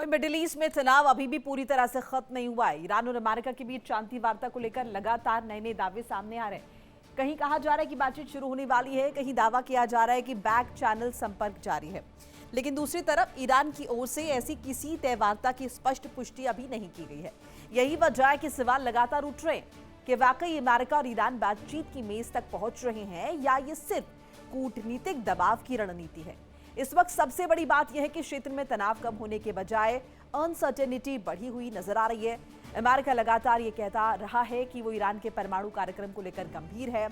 वहीं middle east में तनाव अभी भी पूरी तरह से खत्म नहीं हुआ है। ईरान और अमेरिका के बीच शांति वार्ता को लेकर लगातार नए नए दावे सामने आ रहे हैं। कहीं कहा जा रहा है कि बातचीत शुरू होने वाली है, कहीं दावा किया जा रहा है कि बैक चैनल संपर्क जारी है। लेकिन दूसरी तरफ ईरान की ओर से ऐसी किसी तय वार्ता की स्पष्ट पुष्टि अभी नहीं की गई है। यही वजह है कि सवाल लगातार उठ रहे हैं कि वाकई अमेरिका और ईरान बातचीत की मेज तक पहुंच रहे हैं या ये सिर्फ कूटनीतिक दबाव की रणनीति है। इस वक्त सबसे बड़ी बात यह है कि क्षेत्र में तनाव कम होने के बजाय अनसर्टेनिटी बढ़ी हुई नजर आ रही है। अमेरिका लगातार ये कहता रहा है कि वो ईरान के परमाणु कार्यक्रम को लेकर गंभीर है।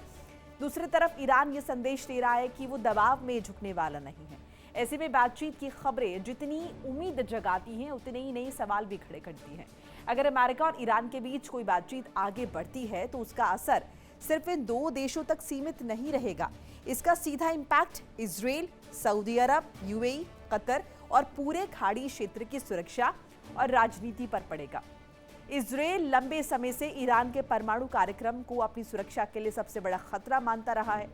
दूसरी तरफ ईरान ये संदेश दे रहा है कि वो दबाव में झुकने वाला नहीं है। ऐसे में बातचीत की खबरें जितनी उम्मीद जगाती हैं उतने ही नए सवाल भी खड़े करती हैं। अगर अमेरिका और ईरान के बीच कोई बातचीत आगे बढ़ती है तो उसका असर सिर्फ इन दो देशों तक सीमित नहीं रहेगा। इसका सीधा इम्पैक्ट इजराइल, सऊदी अरब, यूएई, कतर और पूरे खाड़ी क्षेत्र की सुरक्षा और राजनीति पर पड़ेगा। इजराइल लंबे समय से ईरान के परमाणु कार्यक्रम को अपनी सुरक्षा के लिए सबसे बड़ा खतरा मानता रहा है,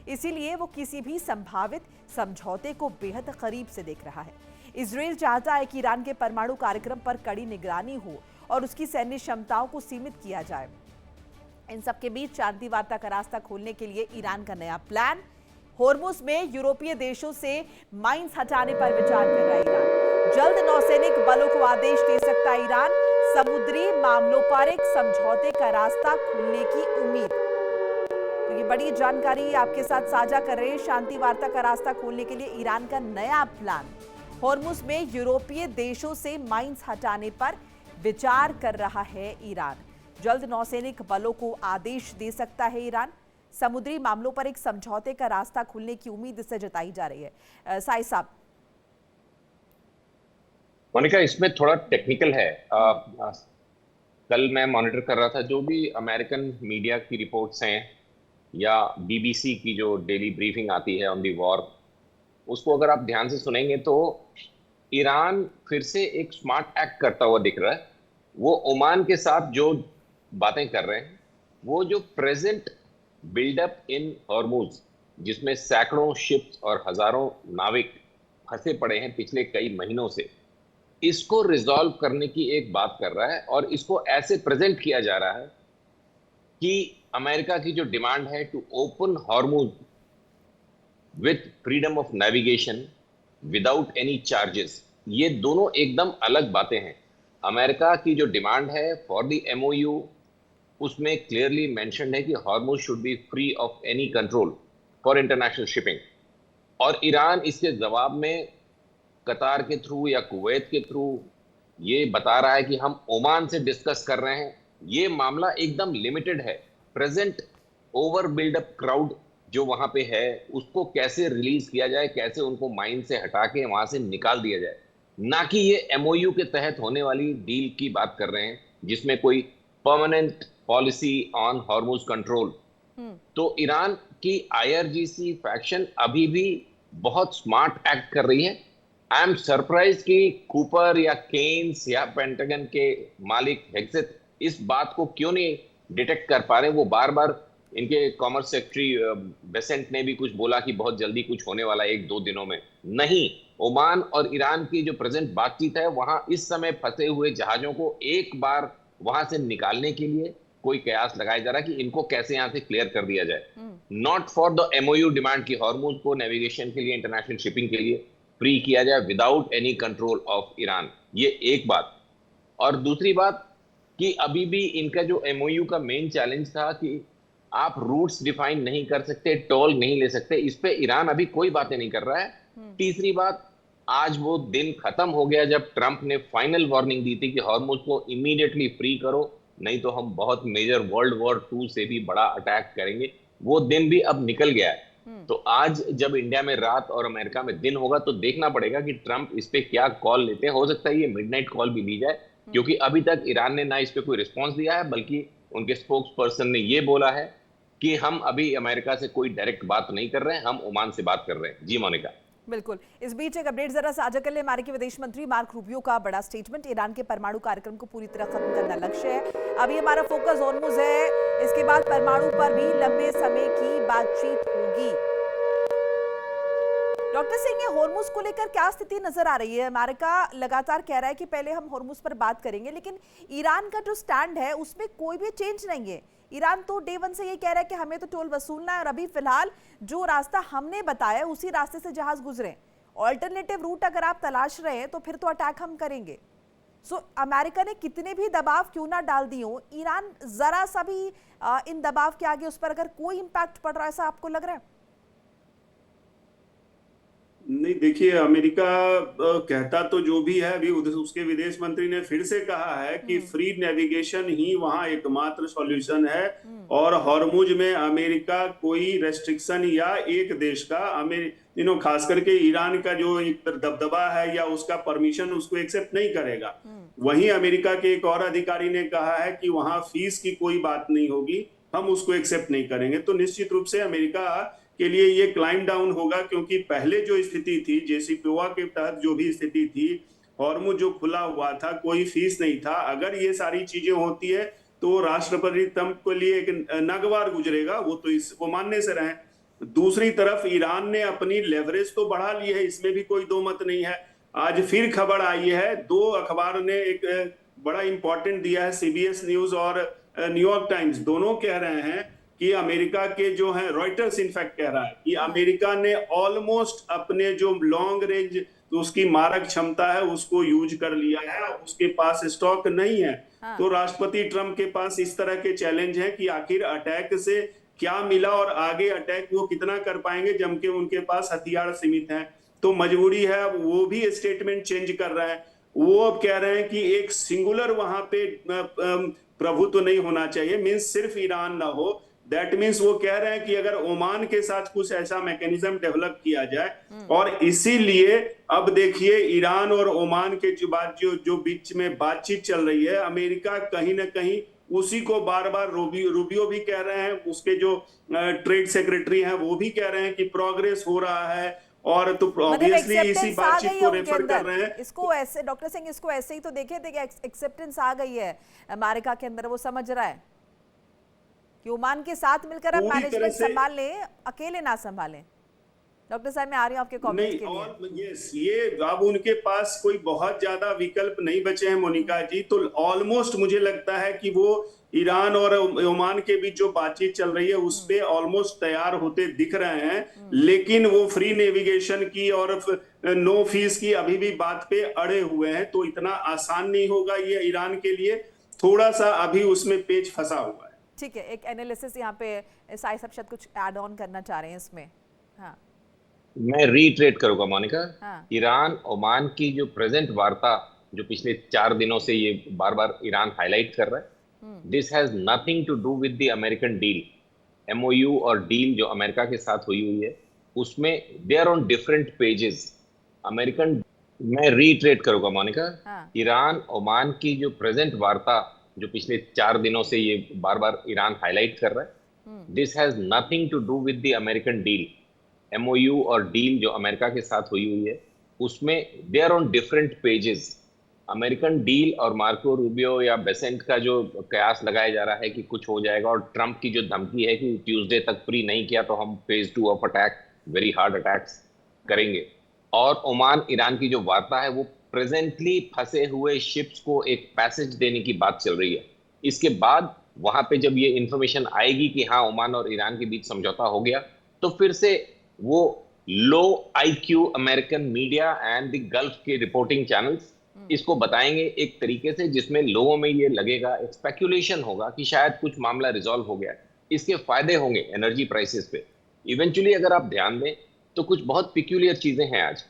इसीलिए वो किसी भी संभावित समझौते को बेहद करीब से देख रहा है। इजराइल चाहता है कि ईरान के परमाणु कार्यक्रम पर कड़ी निगरानी हो और उसकी सैन्य क्षमताओं को सीमित किया जाए। इन सबके बीच शांति वार्ता का रास्ता खोलने के लिए ईरान का नया प्लान, होर्मुज में यूरोपीय देशों से माइंस हटाने पर विचार कर रहा है ईरान। जल्द नौसैनिक बलों को आदेश दे सकता है ईरान। समुद्री मामलों पर एक समझौते का रास्ता खुलने की उम्मीद। तो ये बड़ी जानकारी आपके साथ साझा कर रहे हैं। शांति वार्ता का रास्ता खोलने के लिए ईरान का नया प्लान, होर्मुज में यूरोपीय देशों से माइंस हटाने पर विचार कर रहा है ईरान। जल्द नौसैनिक बलों को आदेश दे सकता है ईरान। समुद्री मामलों पर एक समझौते का रास्ता खुलने की उम्मीद इससे जताई जा रही है। साई साहब। मोनिका, इसमें थोड़ा टेक्निकल है। कल मैं मॉनिटर कर रहा था, जो भी अमेरिकन मीडिया की रिपोर्ट्स हैं या बीबीसी की जो डेली ब्रीफिंग आती है ऑन दी वॉर, उसको अगर आप ध्यान से सुनेंगे तो ईरान फिर से एक स्मार्ट एक्ट करता हुआ दिख रहा है। वो ओमान के साथ जो बातें कर रहे हैं, वो जो प्रेजेंट बिल्डअप इन हॉर्मुज, जिसमें सैकड़ों शिप्स और हजारों नाविक फंसे पड़े हैं पिछले कई महीनों से, इसको रिजॉल्व करने की एक बात कर रहा है। और इसको ऐसे प्रेजेंट किया जा रहा है कि अमेरिका की जो डिमांड है to open Hormuz with freedom of navigation without any charges, ये दोनों एकदम अलग बातें हैं। अमेरिका की जो डिमांड है फॉर द एमओयू, उसमें क्लियरली मेंशन्ड है कि Hormuz should be free of any control for international shipping. और ईरान इसके जवाब में कतार के थ्रू या कुवैत के थ्रू ये बता रहा है कि हम ओमान से डिस्कस कर रहे हैं। ये मामला एकदम लिमिटेड है। प्रेजेंट ओवर बिल्डअप क्राउड जो वहां पे है, उसको कैसे रिलीज किया जाए, कैसे उनको माइन से हटा के वहां से निकाल दिया जाए, ना कि ये एमओयू के तहत होने वाली डील की बात कर रहे हैं जिसमें कोई permanent policy on Hormuz control. तो ईरान की आईआरजीसी फैक्शन अभी भी बहुत स्मार्ट एक्ट कर रही है। आई एम सरप्राइज कि कूपर या केन्स या पेंटागन के मालिक हेग्सेथ इस बात को क्यों नहीं डिटेक्ट कर पा रहे। वो बार बार, इनके कॉमर्स सेक्रेटरी बेसेंट ने भी कुछ बोला कि बहुत जल्दी कुछ होने वाला है, 1-2 दिनों में। नहीं, ओमान और ईरान की जो प्रेजेंट बातचीत है, वहां इस समय फंसे हुए जहाजों को एक बार वहां से निकालने के लिए कोई कयास लगाया जा रहा है कि इनको कैसे यहां से क्लियर कर दिया जाए। Not for the MOU demand की हॉर्मुज को नेविगेशन के लिए, इंटरनेशनल शिपिंग के लिए फ्री किया जाए without any control of Iran. ये एक बात। और दूसरी बात कि अभी भी इनका जो एमओयू का मेन चैलेंज था कि आप रूट्स डिफाइन नहीं कर सकते, टोल नहीं ले सकते, इस पे ईरान अभी कोई बातें नहीं कर रहा है। तीसरी बात, आज वो दिन खत्म हो गया जब ट्रंप ने फाइनल वार्निंग दी थी कि हॉर्मुज को इमीडिएटली फ्री करो, नहीं तो हम बहुत मेजर वर्ल्ड वॉर 2 से भी बड़ा अटैक करेंगे। वो दिन भी अब निकल गया है। तो आज जब इंडिया में रात और अमेरिका में दिन होगा तो देखना पड़ेगा कि ट्रंप इस पे क्या कॉल लेते हैं। हो सकता है ये मिडनाइट कॉल भी ली जाए, क्योंकि अभी तक ईरान ने ना इस पे कोई रिस्पॉन्स दिया है, बल्कि उनके स्पोक्स पर्सन ने ये बोला है कि हम अभी अमेरिका से कोई डायरेक्ट बात नहीं कर रहे हैं, हम ओमान से बात कर रहे हैं। जी मोनिका। बिल्कुल। इस बीच एक अपडेट जरा साझा कर ले। अमेरिकी विदेश मंत्री मार्क रूबियो का बड़ा स्टेटमेंट, ईरान के परमाणु कार्यक्रम को पूरी तरह खत्म करना लक्ष्य है। अभी हमारा फोकस होर्मुज है, इसके बाद परमाणु पर भी लंबे समय की बातचीत होगी। डॉक्टर डॉक्टर सिंह, ये होर्मुज को लेकर क्या स्थिति नजर आ रही है? अमेरिका लगातार कह रहा है कि पहले हम होर्मुज पर बात करेंगे, लेकिन ईरान का जो स्टैंड है उसमें कोई भी चेंज नहीं है। ईरान तो डे वन से ये कह रहा है कि हमें तो टोल वसूलना है और अभी फिलहाल जो रास्ता हमने बताया उसी रास्ते से जहाज गुजरे। ऑल्टरनेटिव रूट अगर आप तलाश रहे हैं तो फिर तो अटैक हम करेंगे। अमेरिका ने कितने भी दबाव क्यों ना डाल दिए हो, ईरान जरा सा भी इन दबाव के आगे उस पर अगर कोई इंपैक्ट पड़ रहा है, ऐसा आपको लग रहा है? नहीं, देखिए, अमेरिका कहता तो जो भी है, अभी उसके विदेश मंत्री ने फिर से कहा है कि फ्री नेविगेशन ही वहां एकमात्र सॉल्यूशन है और हॉर्मुज में अमेरिका कोई रेस्ट्रिक्शन या एक देश का खास करके ईरान का जो एक दबदबा है या उसका परमिशन उसको एक्सेप्ट नहीं करेगा। वहीं अमेरिका के एक और अधिकारी ने कहा है कि वहां फीस की कोई बात नहीं होगी, हम उसको एक्सेप्ट नहीं करेंगे। तो निश्चित रूप से अमेरिका के लिए ये क्लाइम डाउन होगा, क्योंकि पहले जो स्थिति थी, JCPOA के तहत जो भी स्थिति थी, हॉर्मुज जो खुला हुआ था, कोई फीस नहीं था। अगर ये सारी चीजें होती है तो राष्ट्रपति ट्रंप के लिए एक नागवार गुजरेगा, वो तो इसको मानने से रहे। दूसरी तरफ ईरान ने अपनी लेवरेज तो बढ़ा ली है, इसमें भी कोई दो मत नहीं है। आज फिर खबर आई है, दो अखबार ने एक बड़ा इंपॉर्टेंट दिया है, CBS न्यूज और न्यूयॉर्क टाइम्स, दोनों कह रहे हैं कि अमेरिका के जो है, रॉयटर्स इनफैक्ट कह रहा है कि अमेरिका ने ऑलमोस्ट अपने जो लॉन्ग रेंज तो उसकी मारक क्षमता है उसको यूज कर लिया है, उसके पास स्टॉक नहीं है। तो राष्ट्रपति ट्रंप के पास इस तरह के चैलेंज हैं कि आखिर अटैक से क्या मिला और आगे अटैक वो कितना कर पाएंगे, जबकि उनके पास हथियार सीमित हैं। तो मजबूरी है, अब वो भी स्टेटमेंट चेंज कर रहे हैं। वो अब कह रहे हैं कि एक सिंगुलर वहां पे प्रभुत्व नहीं होना चाहिए, मीन्स सिर्फ ईरान ना हो। दैट मीन्स वो कह रहे हैं कि अगर ओमान के साथ कुछ ऐसा मैकेनिज्म डेवलप किया जाए, और इसीलिए अब देखिए ईरान और ओमान के जो बीच में बातचीत चल रही है, अमेरिका कहीं ना कहीं उसी को बार बार रूबियो भी कह रहे हैं, उसके जो ट्रेड सेक्रेटरी हैं वो भी कह रहे हैं कि प्रोग्रेस हो रहा है, और तो ऑब्वियसली इसी बातचीत को रेफर कर रहे हैं। इसको ऐसे डॉक्टर सिंह, इसको ऐसे ही तो देखे थे कि एक्सेप्टेंस आ गई है अमेरिका के अंदर। वो समझ रहा है कि ओमान के साथ मिलकर अब मैनेजमेंट संभाल ले, अकेले ना संभालें। डॉक्टर साहब, मैं आ रही हूं आपके कमेंट्स के लिए। और ये अब उनके पास कोई बहुत ज्यादा विकल्प नहीं बचे हैं मोनिका जी। तो ऑलमोस्ट मुझे लगता है कि वो ईरान और ओमान के बीच जो बातचीत चल रही है उस पे ऑलमोस्ट तैयार होते दिख रहे हैं, लेकिन वो फ्री नेविगेशन की और नो फीस की अभी भी बात पे अड़े हुए हैं। तो इतना आसान नहीं होगा ये ईरान के लिए, थोड़ा सा अभी उसमें पेच फंसा हुआ है। ठीक है, एक एनालिसिस यहाँ पे साई सब शायद कुछ ऐड ऑन करना चाह रहे हैं इसमें। हाँ, मैं रीट्रेट करूंगा मोनिका। हाँ। ईरान ओमान की जो प्रेजेंट वार्ता जो पिछले 4 दिनों से ये बार बार ईरान हाईलाइट कर रहा है, this has nothing to do with the American deal. MOU और डील जो अमेरिका के साथ हुई है उसमें they are on different pages. American, मैं रीट्रेट करूंगा मोनिका। हाँ। ईरान ओमान की जो प्रेजेंट वार्ता जो पिछले 4 दिनों से ये बार बार ईरान हाईलाइट कर रहा है, this has nothing to do with the American deal. MOU और डील जो अमेरिका के साथ हुई है उसमें they are on different pages. American deal और मार्को रूबियो या बेसेंट का जो कयास लगाया जा रहा है कि कुछ हो जाएगा, और ट्रंप की जो धमकी है कि ट्यूसडे तक फ्री नहीं किया तो हम phase 2 of attack, very hard attacks करेंगे। और ओमान ईरान की जो वार्ता है वो प्रेजेंटली फंसे हुए शिप्स को एक पैसेज देने की बात चल रही है। इसके बाद वहां पे जब ये इंफॉर्मेशन आएगी कि हाँ ओमान और ईरान के बीच समझौता हो गया, तो फिर से वो लो IQ American media and the gulf के रिपोर्टिंग चैनल्स इसको बताएंगे एक तरीके से जिसमें लोगों में ये लगेगा, एक स्पेक्यूलेशन होगा कि शायद कुछ मामला रिजॉल्व हो गया। इसके फायदे होंगे एनर्जी प्राइसेस पे। इवेंचुअली अगर आप ध्यान दें तो कुछ बहुत पिक्यूलियर चीजें हैं आज।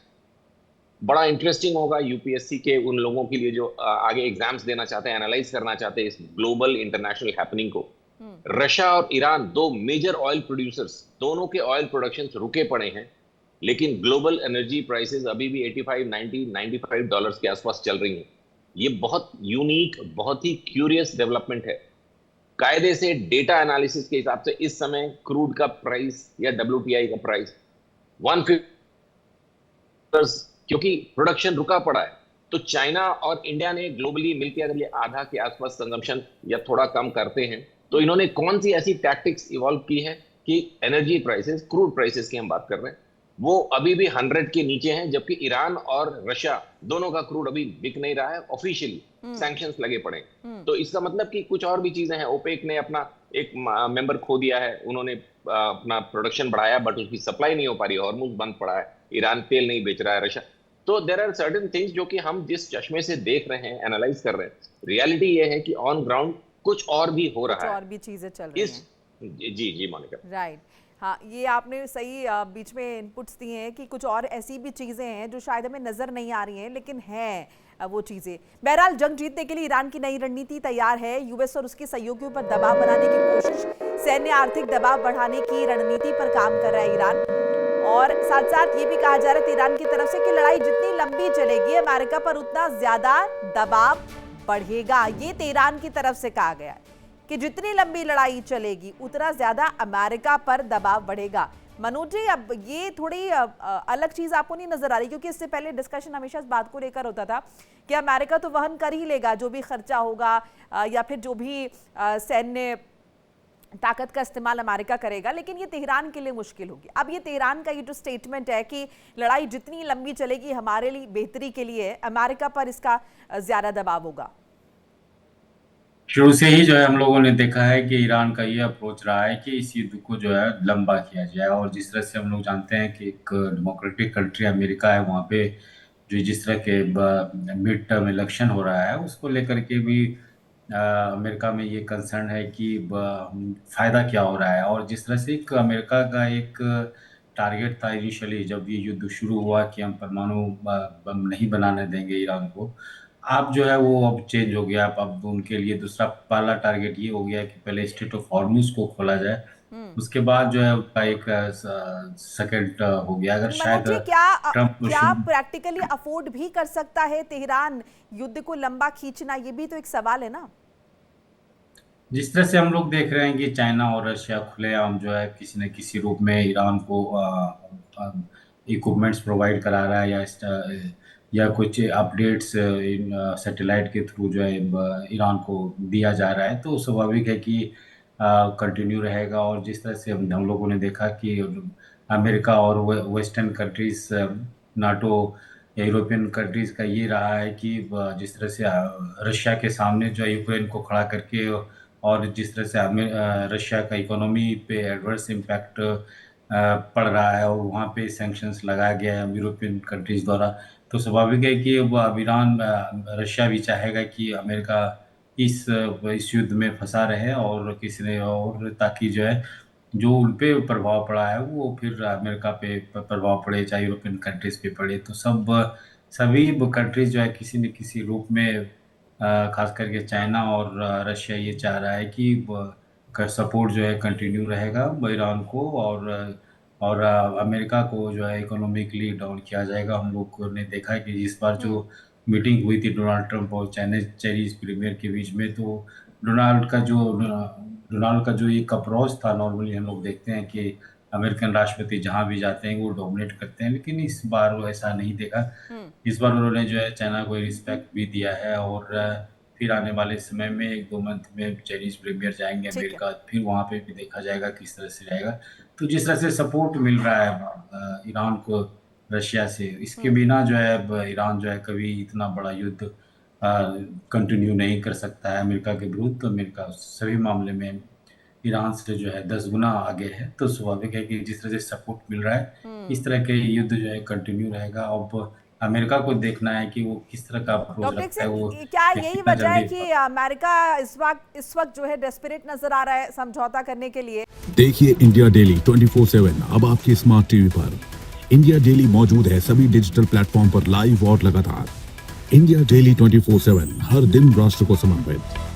बड़ा इंटरेस्टिंग होगा UPSC के उन लोगों के लिए जो आगे एग्जाम्स देना चाहते हैं, एनालाइज करना चाहते हैं इस ग्लोबल इंटरनेशनल हैपनिंग को। रशिया और ईरान, दो मेजर ऑयल प्रोड्यूसर्स, दोनों के ऑयल प्रोडक्शंस रुके पड़े हैं, लेकिन ग्लोबल एनर्जी प्राइसेस अभी भी 85, 90, $95 के आसपास चल रही हैं। ये बहुत यूनिक, बहुत ही क्यूरियस डेवलपमेंट है। कायदे से डेटा एनालिसिस के हिसाब से इस समय क्रूड का प्राइस या WTI का प्राइस 150, क्योंकि प्रोडक्शन रुका पड़ा है। तो चाइना और इंडिया ने ग्लोबली मिलकर अगर ये आधा के आसपास कंजम्पशन या थोड़ा कम करते हैं, तो इन्होंने कौन सी ऐसी टैक्टिक्स इवॉल्व की है कि एनर्जी प्राइसेस, क्रूड प्राइसेस की हम बात कर रहे हैं, वो अभी भी 100 के नीचे हैं, जबकि ईरान और रशिया दोनों का क्रूड अभी बिक नहीं रहा है, ऑफिशियली सैंक्शंस लगे पड़े। तो इसका मतलब कि कुछ और भी चीजें हैं। ओपेक ने अपना एक मेंबर खो दिया है, उन्होंने अपना प्रोडक्शन बढ़ाया बट उसकी सप्लाई नहीं हो पा रही, हॉर्मुज बंद पड़ा है, ईरान तेल नहीं बेच रहा है, रशिया। तो देयर आर सर्टेन थिंग्स जो कि हम जिस चश्मे से देख रहे हैं, एनालाइज कर रहे हैं, रियलिटी ये है कि ऑन ग्राउंड कुछ और भी हो रहा है, और भी चीजें चल रही हैं। जी जी मोनिका, राइट। हाँ, ये आपने सही बीच में इनपुट्स दिए हैं कि कुछ और ऐसी भी चीज़ें हैं जो शायद हमें नज़र नहीं आ रही हैं, लेकिन हैं वो चीज़ें। बहरहाल जंग जीतने के लिए ईरान की नई रणनीति तैयार है। यूएस और उसके सहयोगियों पर दबाव बनाने की कोशिश, सैन्य आर्थिक दबाव बढ़ाने की रणनीति पर काम कर रहा है ईरान। और साथ साथ ये भी कहा जा रहा है ईरान की तरफ से कि लड़ाई जितनी लंबी चलेगी अमेरिका पर उतना ज़्यादा दबाव बढ़ेगा। ये तेहरान की तरफ से कहा गया है कि जितनी लंबी लड़ाई चलेगी उतना ज्यादा अमेरिका पर दबाव बढ़ेगा। मनोज जी, अब ये थोड़ी अलग चीज आपको नहीं नजर आ रही, क्योंकि इससे पहले डिस्कशन हमेशा इस बात को लेकर होता था कि अमेरिका तो वहन कर ही लेगा जो भी खर्चा होगा या फिर जो भी सैन्य ताकत का इस्तेमाल अमेरिका करेगा, लेकिन ये तेहरान के लिए मुश्किल होगी। अब ये तेहरान का ये जो स्टेटमेंट है कि लड़ाई जितनी लंबी चलेगी हमारे लिए बेहतरी के लिए, अमेरिका पर इसका ज्यादा दबाव होगा। शुरू से ही जो है हम लोगों ने देखा है कि ईरान का ये अप्रोच रहा है कि इस युद्ध को जो है लंबा किया जाए। और जिस तरह से हम लोग जानते हैं कि एक डेमोक्रेटिक कंट्री अमेरिका है, वहाँ पे जो जिस तरह के मिड टर्म इलेक्शन हो रहा है उसको लेकर के भी अमेरिका में ये कंसर्न है कि फ़ायदा क्या हो रहा है। और जिस तरह से एक अमेरिका का एक टारगेट था इनिशियली जब ये युद्ध शुरू हुआ कि हम परमाणु बम नहीं बनाने देंगे ईरान को, अब जो है वो अब चेंज हो गया। अब उनके लिए दूसरा पहला टारगेट ये हो गया कि पहले स्ट्रेट ऑफ हॉर्मुज को खोला जाए, उसके बाद जो है उसका एक सेकंड हो गया। अगर शायद क्या प्रैक्टिकली अफोर्ड भी कर सकता है तेहरान युद्ध को लंबा खींचना, ये भी तो एक सवाल है ना। जिस तरह से हम लोग देख रहे हैं कि चाइना और रशिया खुलेआम जो है किसी न किसी रूप में ईरान को इक्विपमेंट्स प्रोवाइड करा रहा है या कुछ अपडेट्स सैटेलाइट के थ्रू जो है ईरान को दिया जा रहा है, तो स्वाभाविक है कि कंटिन्यू रहेगा। और जिस तरह से हम लोगों ने देखा कि अमेरिका और western countries, NATO, European countries का ये रहा है कि जिस तरह से रशिया के सामने जो है यूक्रेन को खड़ा करके और जिस तरह से रशिया का इकोनॉमी पे एडवर्स इम्पैक्ट पड़ रहा है और वहाँ पे सैंक्शंस लगाया गया है यूरोपियन कंट्रीज़ द्वारा, तो स्वाभाविक है कि अब ईरान रशिया भी चाहेगा कि अमेरिका इस युद्ध में फंसा रहे और किसी ने और ताकि जो है जो उन पे प्रभाव पड़ा है वो फिर अमेरिका पे प्रभाव पड़े, चाहे यूरोपियन कंट्रीज़ पे पड़े। तो सभी कंट्रीज़ जो है किसी न किसी रूप में खास करके चाइना और रशिया ये चाह रहा है कि सपोर्ट जो है कंटिन्यू रहेगा ईरान को और अमेरिका को जो है इकोनॉमिकली डाउन किया जाएगा। हम लोग ने देखा है कि इस बार जो मीटिंग हुई थी डोनाल्ड ट्रंप और चाइनीज प्रीमियर के बीच में, तो डोनाल्ड का जो एक अप्रोच था, नॉर्मली हम लोग देखते हैं कि अमेरिकन राष्ट्रपति जहाँ भी जाते हैं वो डोमिनेट करते हैं, लेकिन इस बार वो ऐसा नहीं देखा। इस बार उन्होंने जो है चाइना को रिस्पेक्ट भी दिया है और फिर आने वाले समय में 1-2 मंथ में चाइनीज प्रीमियर जाएंगे अमेरिका, फिर वहाँ पे भी देखा जाएगा किस तरह से रहेगा। तो जिस तरह से सपोर्ट मिल रहा है ईरान को रशिया से, इसके बिना जो है ईरान जो है कभी इतना बड़ा युद्ध कंटिन्यू नहीं कर सकता है अमेरिका के विरुद्ध। तो अमेरिका सभी मामले में ईरान से जो है 10 गुना आगे है, तो स्वाभाविक है कि जिस तरह से सपोर्ट मिल रहा है इस तरह के युद्ध जो है कंटिन्यू रहेगा। अब अमेरिका को देखना है कि वो किस तरह का अप्रोच रखता है। वो क्या यही वजह है कि अमेरिका इस वक्त जो है डेस्परेट नजर आ रहा है समझौता करने के लिए? देखिए इंडिया डेली 24/7 अब आपके स्मार्ट टीवी पर। इंडिया डेली मौजूद है सभी डिजिटल प्लेटफॉर्म पर लाइव और लगातार। इंडिया डेली 24/7 हर दिन राष्ट्र को समर्पित।